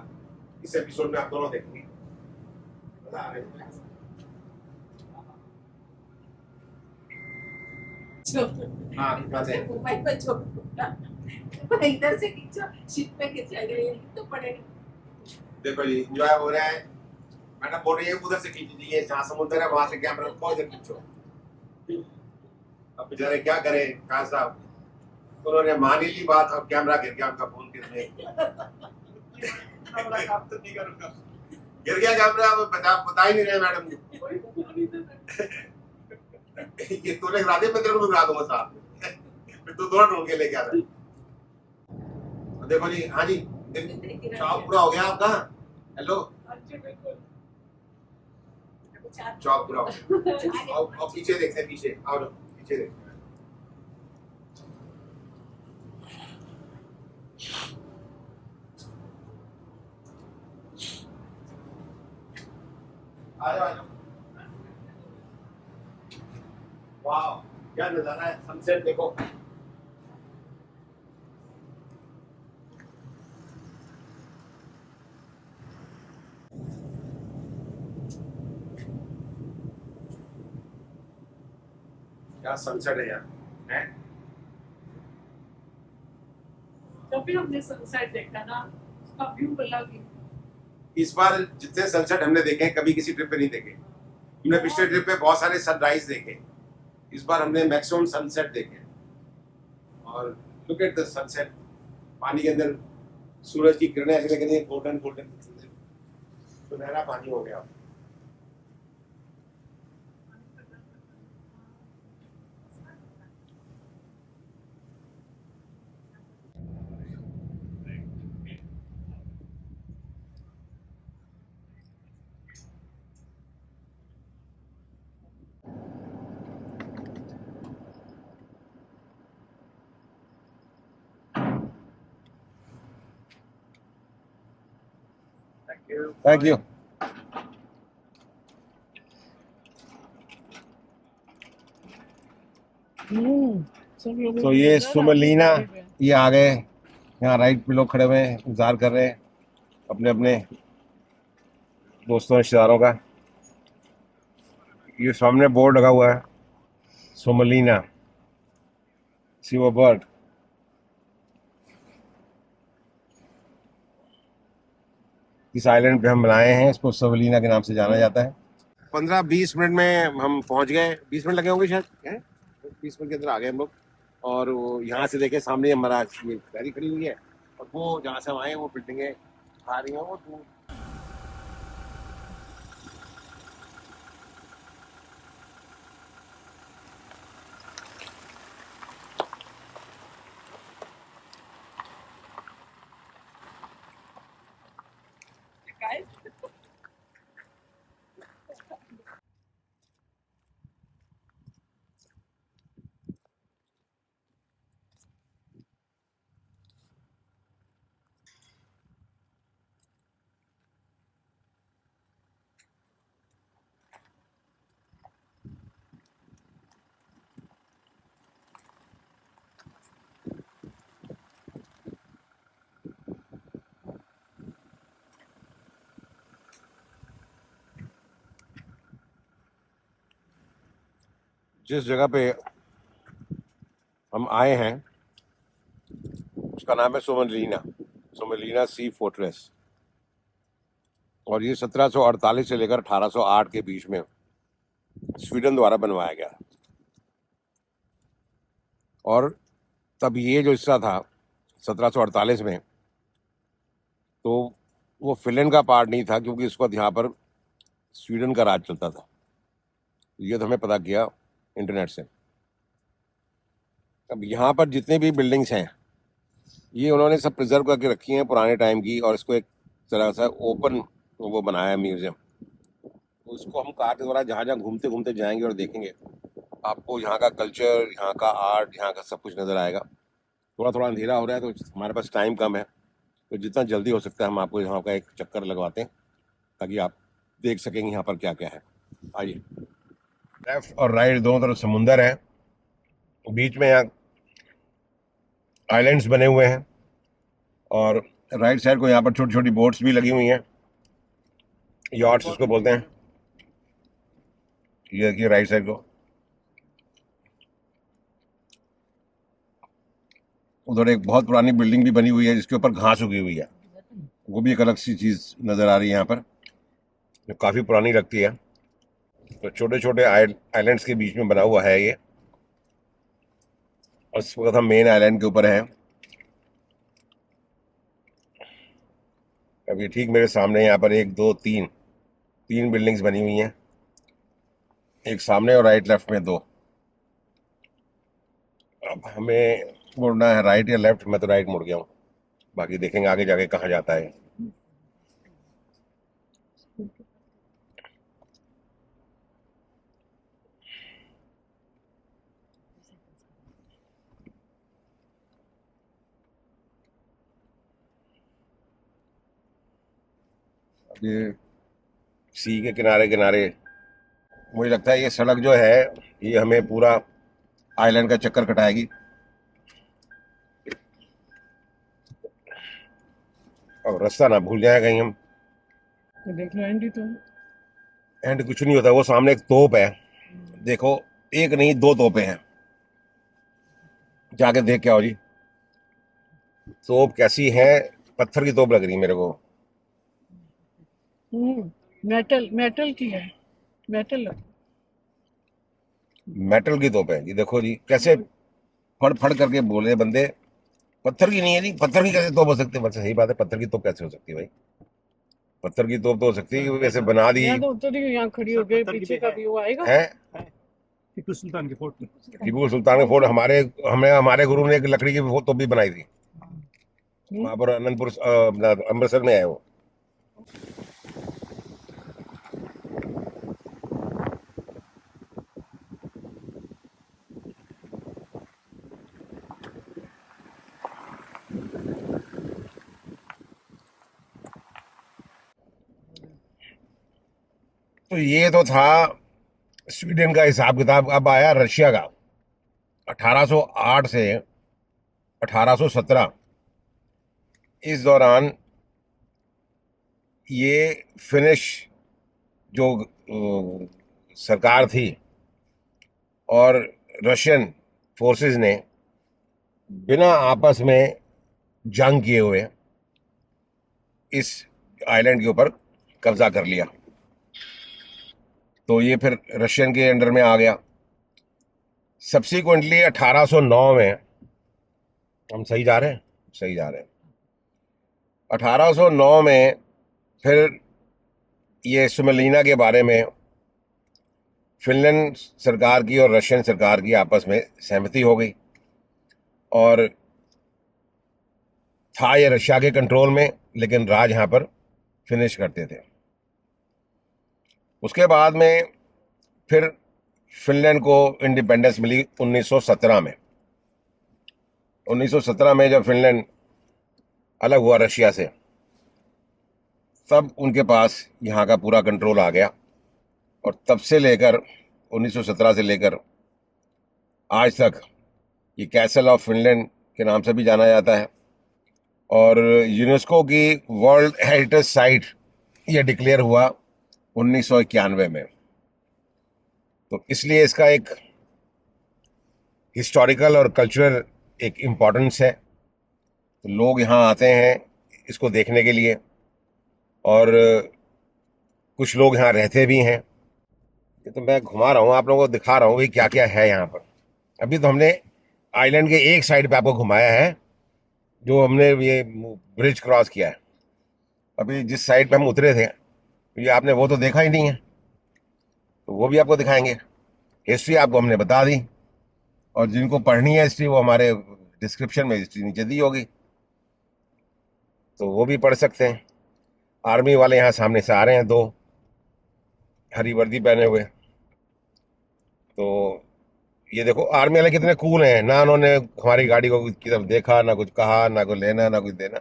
S1: इस एपिसोड में आप दोनों देखेंगे, मजा आ रहा है। हाँ
S8: मोबाइल पर छोड़ इधर से खींचो, शिप पे खींचा गया तो पड़ेगा।
S1: देखो जी एंजॉय हो रहा है। मैडम बोल रही है उधर से खींच दीजिए, जहाँ समुद्र है वहां से कैमरा को इधर खींचो। अब बेचारे क्या करें खान साहब, उन्होंने मान ही ली बात, अब कैमरा गिर गया उनका फोन गिरने। गिर गया कैमरा, बता ही नहीं रहे मैडम जी। ये तूने करा दिया, मैं तेरे को करा दूंगा साहब, फिर तू थोड़ा ढूंढ के लेके आ रहा। देखो जी, हाँ जी चौक पूरा हो गया आपका। हेलो चौक पूरा हो गया। और पीछे देखते हैं, पीछे आओ, पीछे देखते हैं। आ जाओ आ जाओ। वाह क्या नजारा है, सनसेट देखो। क्या सनसेट है यार, हैं?
S8: जब भी हमने सनसेट देखा ना, उसका व्यू अलग ही।
S1: इस बार जितने सनसेट हमने देखे हैं कभी किसी ट्रिप पे नहीं देखे। हमने पिछले ट्रिप पे बहुत सारे सनराइज देखे, इस बार हमने मैक्सिमम सनसेट देखे। और लुक एट द सनसेट, पानी के अंदर सूरज की किरणें ऐसे लग रही है, गोल्डन गोल्डन सुनहरा पानी हो गया। Thank you. तो ये सुमलीना, ये आ गए यहाँ, राइट पे लोग खड़े हुए हैं, इंतजार कर रहे हैं अपने अपने दोस्तों रिश्तेदारों का। ये सामने बोर्ड लगा हुआ है सोमलिना, सी वो बर्ड। इस आइलैंड पे हम बनाए हैं, इसको सोमलिना के नाम से जाना जाता है। 15-20 मिनट में हम पहुंच गए, 20 मिनट लगे होंगे शायद, 20 मिनट के अंदर आ गए हम लोग। और वो यहाँ से देखे सामने हमारा ये गाड़ी खड़ी हुई है, और वो जहाँ से हम आए वो बिल्डिंगें आ रही हैं वो दूर। जिस जगह पे हम आए हैं उसका नाम है सोमलिना सी फोर्ट्रेस, और ये 1748 से लेकर 1808 के बीच में स्वीडन द्वारा बनवाया गया। और तब ये जो हिस्सा था 1748 में, तो वो फिनलैंड का पार्ट नहीं था, क्योंकि इस वक्त यहाँ पर स्वीडन का राज चलता था। ये तो हमें पता किया इंटरनेट से। अब यहाँ पर जितने भी बिल्डिंग्स हैं ये उन्होंने सब प्रिजर्व करके रखी हैं पुराने टाइम की, और इसको एक तरह से ओपन वो बनाया है म्यूजियम। उसको हम कार के द्वारा जहाँ जहाँ घूमते घूमते जाएंगे और देखेंगे, आपको यहाँ का कल्चर, यहाँ का आर्ट, यहाँ का सब कुछ नज़र आएगा। थोड़ा थोड़ा अंधेरा हो रहा है तो हमारे पास टाइम कम है, तो जितना जल्दी हो सकता है हम आपको यहाँ का एक चक्कर लगवाते हैं ताकि आप देख सकेंगे यहाँ पर क्या क्या है। आइए। लेफ्ट और राइट दोनों तरफ समुंदर है, बीच में यहाँ आइलैंड्स बने हुए हैं, और राइट साइड को यहाँ पर छोटी छोटी बोट्स भी लगी हुई हैं, यॉट्स इसको बोलते हैं। ये देखिए राइट साइड को। उधर एक बहुत पुरानी बिल्डिंग भी बनी हुई है जिसके ऊपर घास उगी हुई है, वो भी एक अलग सी चीज नजर आ रही है यहाँ पर, जो काफी पुरानी लगती है। तो छोटे छोटे आइलैंड्स के बीच में बना हुआ है ये, और इस वक्त हम मेन आइलैंड के ऊपर हैं। अभी ठीक मेरे सामने यहाँ पर 1 2 3 बिल्डिंग्स बनी हुई हैं, एक सामने और राइट लेफ्ट में 2। अब हमें मुड़ना है राइट या लेफ्ट, मैं तो राइट मुड़ गया हूँ, बाकी देखेंगे आगे जाके कहाँ जाता है। ये सी के किनारे किनारे मुझे लगता है ये सड़क जो है ये हमें पूरा आइलैंड का चक्कर कटाएगी। और रास्ता ना भूल जाए कहीं हम।
S4: तो देख लो एंडी, तो
S1: एंड कुछ नहीं होता, वो सामने एक तोप है, देखो, एक नहीं 2 तोपें हैं, जाके देख के आओ जी। तोप कैसी है, पत्थर की तोप लग रही है मेरे को।
S4: मेटल की है, मेटल
S1: मेटल की तोप है, ये देखो जी कैसे फड़ फड़ करके बोले बंदे, पत्थर की नहीं है जी। पत्थर की कैसे तोप हो सकती है? बस सही बात है, पत्थर की तोप कैसे हो सकती है भाई? पत्थर की तोप तो हो सकती है, वैसे बना दी
S4: यहाँ तो उतर ही यहाँ खड़ी हो गई, पीछे का व्यू आएगा।
S1: है।
S5: टीपू सुल्तान के फोर्ट में।
S1: टीपू सुल्तान के फोर्ट, हमारे गुरु ने एक लकड़ी की वो तोप भी बनाई थी वहां पर, अनंतपुर अमृतसर में है वो। तो ये तो था स्वीडन का हिसाब किताब। अब आया रशिया का। 1808 से 1817 इस दौरान ये फिनिश जो सरकार थी और रशियन फोर्सेस ने बिना आपस में जंग किए हुए इस आइलैंड के ऊपर कब्जा कर लिया, तो ये फिर रशियन के अंडर में आ गया। सब्सिक्वेंटली 1809 में, हम सही जा रहे हैं, सही जा रहे हैं, 1809 में फिर ये सुमलीना के बारे में फिनलैंड सरकार की और रशियन सरकार की आपस में सहमति हो गई और था ये रशिया के कंट्रोल में, लेकिन राज यहाँ पर फिनिश करते थे। उसके बाद में फिर फिनलैंड को इंडिपेंडेंस मिली 1917 में। 1917 में जब फिनलैंड अलग हुआ रशिया से, तब उनके पास यहाँ का पूरा कंट्रोल आ गया और तब से लेकर 1917 से लेकर आज तक ये कैसल ऑफ फिनलैंड के नाम से भी जाना जाता है और यूनेस्को की वर्ल्ड हेरिटेज साइट ये डिक्लेयर हुआ 1991 में। तो इसलिए इसका एक हिस्टोरिकल और कल्चरल एक इम्पोर्टेंस है। तो लोग यहाँ आते हैं इसको देखने के लिए और कुछ लोग यहाँ रहते भी हैं। ये तो मैं घुमा रहा हूँ, आप लोगों को दिखा रहा हूँ भाई क्या क्या है यहाँ पर। अभी तो हमने आइलैंड के एक साइड पे आपको घुमाया है, जो हमने ये ब्रिज क्रॉस किया है। अभी जिस साइड पे हम उतरे थे, ये आपने वो तो देखा ही नहीं है, तो वो भी आपको दिखाएंगे। हिस्ट्री आपको हमने बता दी और जिनको पढ़नी है हिस्ट्री, वो हमारे डिस्क्रिप्शन में हिस्ट्री नीचे दी होगी, तो वो भी पढ़ सकते हैं। आर्मी वाले यहाँ सामने से आ रहे हैं, दो हरी वर्दी पहने हुए। तो ये देखो आर्मी वाले कितने कूल हैं, ना उन्होंने हमारी गाड़ी को की तरफ देखा, ना कुछ कहा, ना कुछ लेना ना कुछ देना।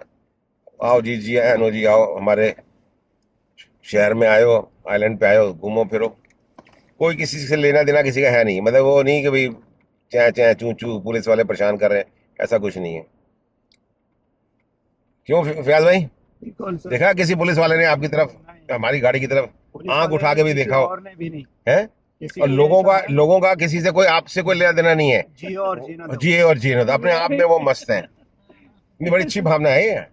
S1: आओ जी, जी आनो जी, आओ हमारे शहर में आयो, आइलैंड पे आयो, घूमो फिरो। कोई किसी से लेना देना किसी का है नहीं, मतलब वो नहीं कि भाई चै चै चू चू पुलिस वाले परेशान कर रहे हैं, ऐसा कुछ नहीं है। क्यों फयाज भाई, देखा किसी पुलिस वाले ने आपकी तरफ, हमारी गाड़ी की तरफ आंख उठा के भी देखा हो?
S5: और ने भी नहीं
S1: है? और लोगों का किसी से कोई, आपसे कोई लेना देना नहीं है।
S5: जी और जीना दो।
S1: जिए और जीने दो, अपने आप में वो मस्त हैं। इतनी बड़ी अच्छी भावना है ये।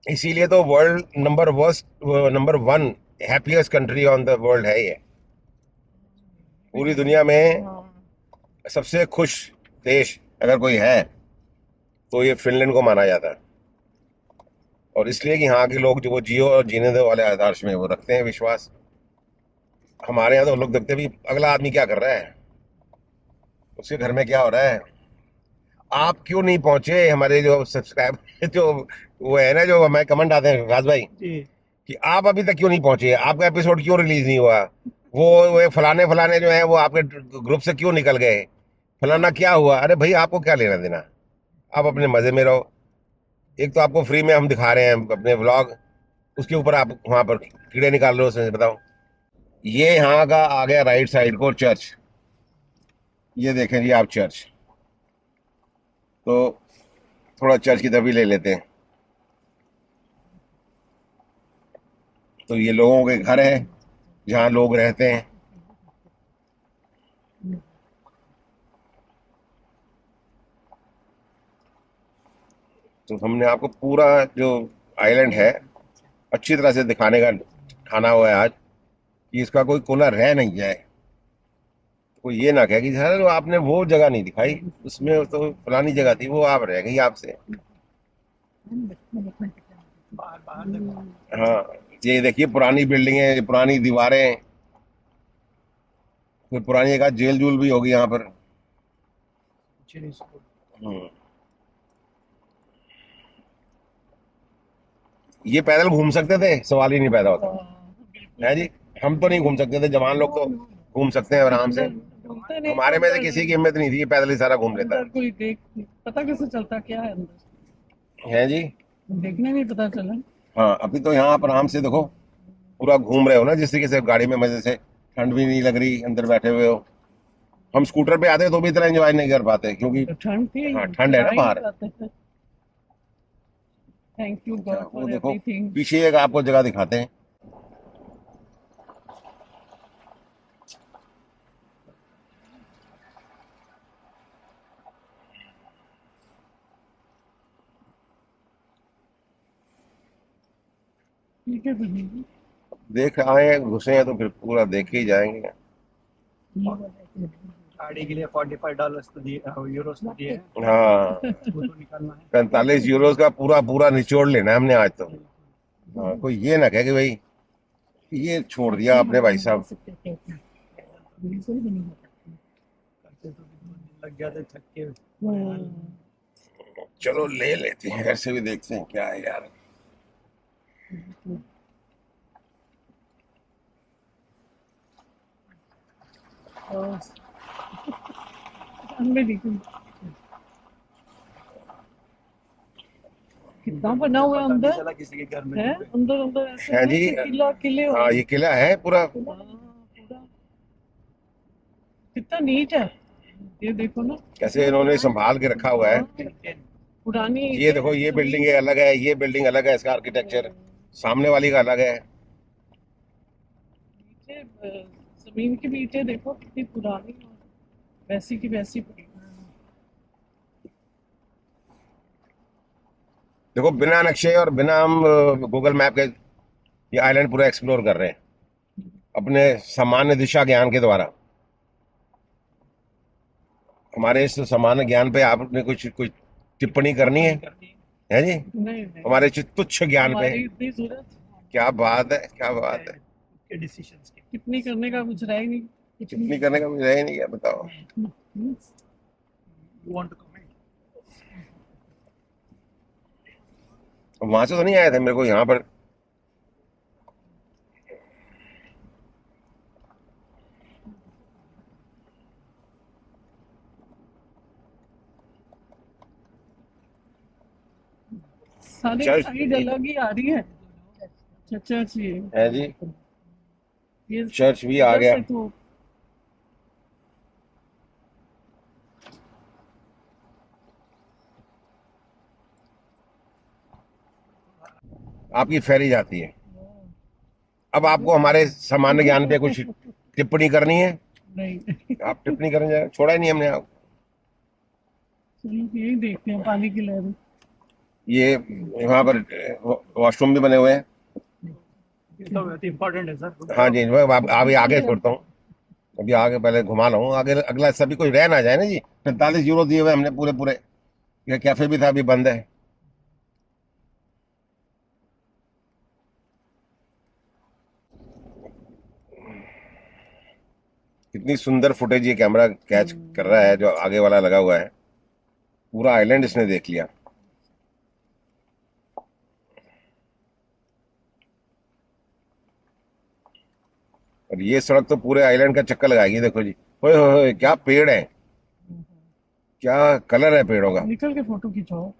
S1: इसीलिए तो number 1 happiest country on the world है ये। पूरी दुनिया में सबसे खुश देश अगर कोई है तो ये फिनलैंड को माना जाता है। और इसलिए कि यहाँ के लोग जो वो जियो और जीने दो वाले आदर्श में वो रखते हैं विश्वास। हमारे यहाँ तो लोग देखते भी अगला आदमी क्या कर रहा है, उसके घर में क्या हो रहा है। आप क्यों नहीं पहुंचे, हमारे जो सब्सक्राइब जो वो है ना, जो हमें कमेंट आते हैं राज भाई कि आप अभी तक क्यों नहीं पहुंचे, आपका एपिसोड क्यों रिलीज नहीं हुआ, वो फलाने जो है वो आपके ग्रुप से क्यों निकल गए, फलाना क्या हुआ। अरे भाई आपको क्या लेना देना, आप अपने मजे में रहो। एक तो आपको फ्री में हम दिखा रहे हैं अपने व्लॉग, उसके ऊपर आप वहां पर कीड़े निकाल लो उसमें। बताओ, ये यहाँ का आ गया राइट साइड को चर्च। ये देखें जी आप चर्च, तो थोड़ा चर्च की तरफ भी ले लेते हैं। तो ये लोगों के घर हैं जहाँ लोग रहते हैं। तो हमने आपको पूरा जो आइलैंड है अच्छी तरह से दिखाने का ठाना हुआ है आज, कि इसका कोई कोना रह नहीं जाए। कोई ये ना कहे कि सर आपने वो जगह नहीं दिखाई, उसमें तो फलानी जगह थी, वो आप रह गई आपसे। हाँ, ये देखिए पुरानी बिल्डिंगें, पुरानी दीवारें, कोई पुरानी एक जेल जूल भी होगी यहाँ पर। ये पैदल घूम सकते थे, सवाल ही नहीं पैदा होता है जी। हम तो नहीं घूम सकते थे, जवान लोग तो घूम सकते हैं आराम से। हमारे में से किसी की हिम्मत नहीं थी, पैदल ही सारा घूम लेता
S4: कोई देख, पता कैसे चलता क्या है अंदर
S1: है जी,
S4: देखने में पता चला।
S1: हाँ, अभी तो यहाँ पर आराम से देखो पूरा घूम रहे हो ना, जिस तरीके से गाड़ी में मजे से, ठंड भी नहीं लग रही, अंदर बैठे हुए हो। हम स्कूटर पे आते तो भी इतना एंजॉय नहीं कर पाते, क्योंकि
S4: ठंड थी,
S1: हाँ ठंड है ना बाहर।
S4: थैंक यू गॉड
S1: वो
S4: फॉर
S1: देखो
S4: एवरीथिंग।
S1: पीछे एक आपको जगह दिखाते हैं।
S4: ठीक है बनेगी।
S1: देख आए हैं, घुसे हैं तो फिर पूरा देख के ही जाएंगे।
S7: गाड़ी के लिए $45 तो दिए, यूरोस तो दिए हैं,
S1: हाँ,
S7: वो तो निकालना है।
S1: 45 यूरोस का पूरा पूरा निचोड़ लेना है हमने आज तो। हाँ, कोई ये ना कहे कि भाई ये छोड़ दिया आपने भाई साहब।
S7: करते तो 2 दिन लग गया था, थक के।
S1: चलो ले लेते हैं, ऐसे भी देखते हैं क्या है यार।
S4: कितना बना हुआ है
S7: पता नहीं
S4: अंदर
S7: चला किसी के घर में
S4: है, अंदर अंदर ऐसे
S1: है
S4: है
S1: जी।
S4: कि किला किले
S1: हाँ, ये किला है पूरा।
S4: पूरा कितना नीट है, ये देखो ना
S1: कैसे इन्होंने संभाल के रखा हुआ है।
S4: पुरानी
S1: ये देखो, ये बिल्डिंग अलग है, ये बिल्डिंग अलग है, इसका आर्किटेक्चर सामने वाली का अलग है।
S4: नीचे जमीन की ईंटें देखो कितनी पुरानी और वैसी की वैसी पड़ी।
S1: देखो, बिना नक्शे और बिना हम गूगल मैप के ये आइलैंड पूरा एक्सप्लोर कर रहे हैं अपने सामान्य दिशा ज्ञान के द्वारा। हमारे इस सामान्य ज्ञान पे आपने कुछ टिप्पणी करनी है जी?
S4: नहीं
S1: हमारे तुच्छ ज्ञान पे।
S4: हमारी इतनी जरूरत
S1: क्या बात है, क्या बात है।
S7: के डिसीजंस के।
S4: कितनी करने का कुछ रहा ही नहीं।
S1: टिप्पणी करने का कुछ रह ही नहीं गया, बताओ।
S7: You want to comment?
S1: वहां से तो नहीं आए थे, मेरे को यहाँ पर
S4: सारी
S1: चर्च-
S4: साइड अलग ही आ रही है। चर्च ये
S1: है जी,
S4: ये
S1: चर्च भी आ
S4: इधर
S1: गया।
S4: से तो
S1: आपकी फेरी जाती है। अब आपको हमारे सामान्य ज्ञान पे कुछ टिप्पणी करनी है?
S4: नहीं।
S1: आप टिप्पणी करने जाए, छोड़ा ही नहीं हमने आप।
S4: चलो यही देखते हैं पानी की लहर।
S1: ये वहाँ पर वॉशरूम भी बने हुए हैं।
S7: ये तो बहुत इम्पोर्टेंट है सर।
S1: हाँ जी, मैं अभी आगे छोड़ता हूँ, अभी आगे पहले घुमा रहा हूँ। आगे अगला सभी कोई रह ना जाए ना जी। 45 यूरो दिए हुए हमने पूरे पूरे। ये कैफे भी था, अभी बंद है। कितनी सुंदर फुटेज ये कैमरा कैच कर रहा है, जो आगे वाला लगा हुआ है। पूरा आइलैंड इसने देख लिया। और ये सड़क तो पूरे आइलैंड का चक्कर लगाएगी। देखो जी, ओए होए, क्या पेड़ है, क्या कलर है पेड़ों का।
S4: निकल के फोटो खिंचाओ।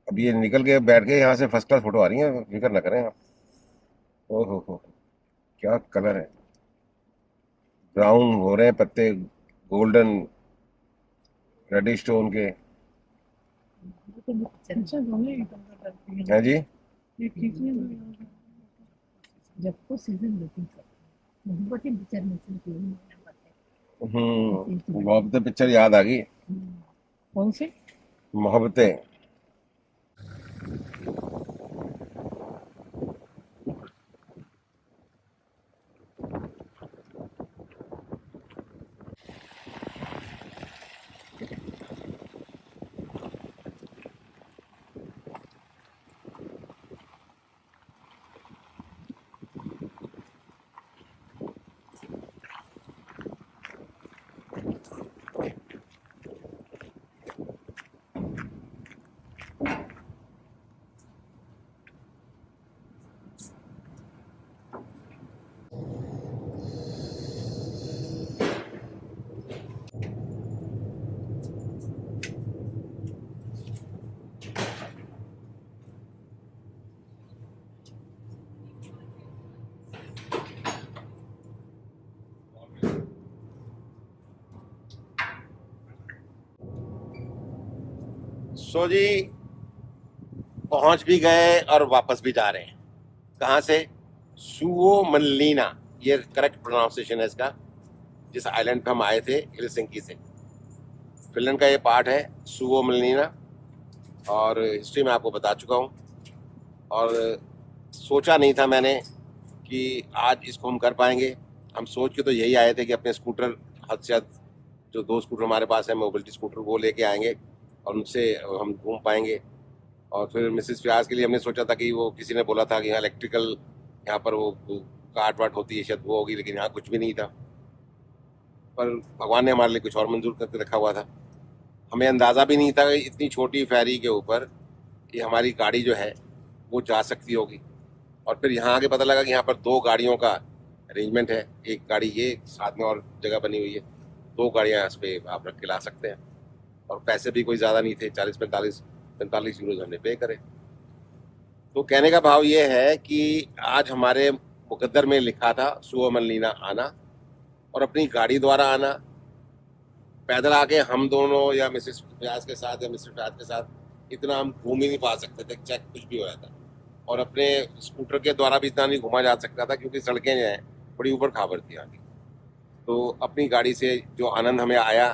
S1: अब ये निकल के बैठ के यहाँ से फर्स्ट क्लास फोटो आ रही है, फिक्र ना करें आप। ओहो, क्या कलर है। ब्राउन हो रहे हैं पत्ते, गोल्डन रेडिश टोन के।
S4: अच्छा दोनों ही कलर करती
S1: है जी।
S4: ये खींचने में
S8: जब सीजन लेकिन बटी पिक्चर में
S1: मोहब्बतें पिक्चर याद आ गई।
S4: कौन सी?
S1: मोहब्बतें। सो जी, पहुंच भी गए और वापस भी जा रहे हैं। कहाँ से? सुओमनलिना, ये करेक्ट प्रोनाउंसिएशन है इसका, जिस आइलैंड पे हम आए थे हेलसिंकी से। फिनलैंड का ये पार्ट है सुओमनलिना, और हिस्ट्री में आपको बता चुका हूँ। और सोचा नहीं था मैंने कि आज इसको हम कर पाएंगे। हम सोच के तो यही आए थे कि अपने स्कूटर हद से हद जो 2 स्कूटर हमारे पास है मोबिलिटी स्कूटर वो लेके आएंगे और उनसे हम घूम पाएंगे। और फिर मिसेस व्यास के लिए हमने सोचा था कि वो किसी ने बोला था कि यहाँ इलेक्ट्रिकल यहाँ पर वो काट वाट होती है शायद वो होगी, लेकिन यहाँ कुछ भी नहीं था। पर भगवान ने हमारे लिए कुछ और मंजूर करके रखा हुआ था। हमें अंदाज़ा भी नहीं था कि इतनी छोटी फेरी के ऊपर कि हमारी गाड़ी जो है वो जा सकती होगी। और फिर यहाँ आके पता लगा कि यहाँ पर 2 गाड़ियों का अरेंजमेंट है। एक गाड़ी ये साथ में और जगह बनी हुई है, 2 गाड़ियाँ इस पर आप रख के ला सकते हैं। और पैसे भी कोई ज़्यादा नहीं थे, 45 यूरोज हमने पे करे। तो कहने का भाव ये है कि आज हमारे मुकद्दर में लिखा था सुवमनलीना आना और अपनी गाड़ी द्वारा आना। पैदल आके हम दोनों या मिसेस व्यास के साथ या मिस्टर व्यास के साथ इतना हम घूम ही नहीं पा सकते थे, चेक कुछ भी हो जाता। और अपने स्कूटर के द्वारा भी इतना नहीं घूमा जा सकता था क्योंकि सड़कें जो हैं बड़ी ऊपर खाबर थी आगे। तो अपनी गाड़ी से जो आनंद हमें आया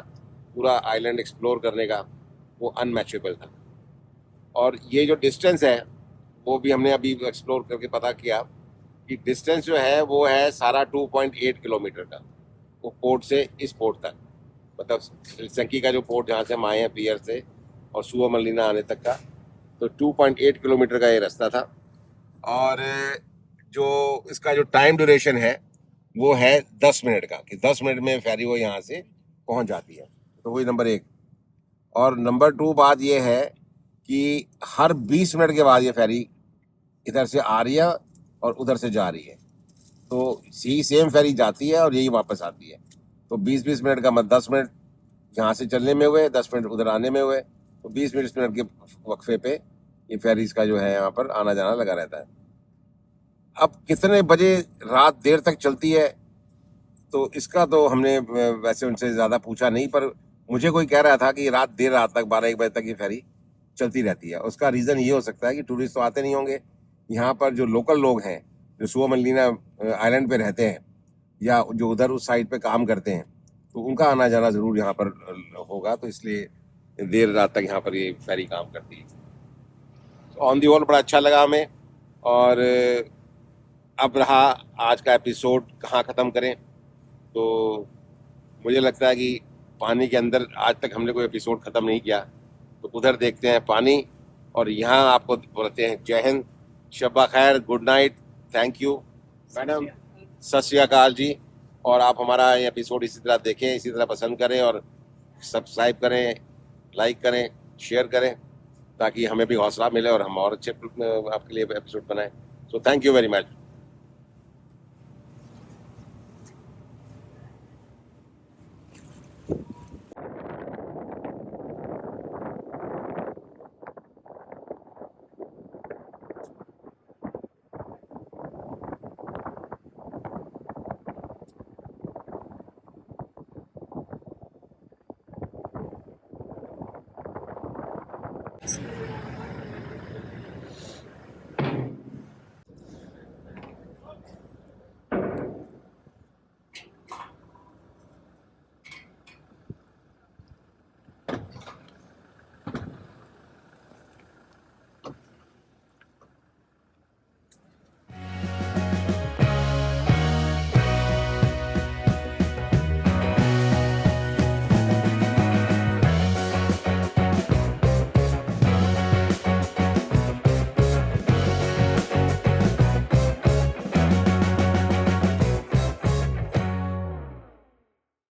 S1: पूरा आइलैंड एक्सप्लोर करने का वो अनमैचेबल था। और ये जो डिस्टेंस है वो भी हमने अभी एक्सप्लोर करके पता किया कि डिस्टेंस जो है वो है सारा 2.8 किलोमीटर का, वो पोर्ट से इस पोर्ट तक, मतलब हेलसिंकी का जो पोर्ट जहाँ से हम आए हैं पियर से और सुवमनलीना आने तक का, तो 2.8 किलोमीटर का ये रास्ता था। और जो इसका जो टाइम ड्यूरेशन है वो है 10 मिनट का, कि 10 मिनट में फेरी वो यहाँ से पहुँच जाती है। तो वही नंबर 1। और नंबर 2 बात ये है कि हर 20 मिनट के बाद ये फेरी इधर से आ रही है और उधर से जा रही है। तो यही सेम फेरी जाती है और यही वापस आती है। तो 20-20 मिनट का मत 10 मिनट यहाँ से चलने में हुए, 10 मिनट उधर आने में हुए, तो 20 मिनट के वक्फे पे ये फेरीज का जो है यहाँ पर आना जाना लगा रहता है। अब कितने बजे रात देर तक चलती है तो इसका तो हमने वैसे उनसे ज़्यादा पूछा नहीं, पर मुझे कोई कह रहा था कि देर रात तक 12-1 बजे तक ये फेरी चलती रहती है। उसका रीज़न ये हो सकता है कि टूरिस्ट तो आते नहीं होंगे, यहाँ पर जो लोकल लोग हैं जो सुवमनलीना आइलैंड पे रहते हैं या जो उधर उस साइड पे काम करते हैं, तो उनका आना जाना ज़रूर यहाँ पर होगा, तो इसलिए देर रात तक यहाँ पर ये फेरी काम करती है। ऑन दी होल बड़ा अच्छा लगा हमें। और अब रहा आज का एपिसोड कहाँ ख़त्म करें, तो मुझे लगता है कि पानी के अंदर आज तक हमने कोई एपिसोड ख़त्म नहीं किया, तो उधर देखते हैं पानी। और यहाँ आपको बोलते हैं जय हिंद, शब्बा खैर, good night, thank you madam, सत श्री अकाल जी। और आप हमारा ये एपिसोड इसी तरह देखें, इसी तरह पसंद करें और सब्सक्राइब करें, लाइक करें, शेयर करें, ताकि हमें भी हौसला मिले और हम और अच्छे आपके लिए एपिसोड बनाएं। So thank you very much.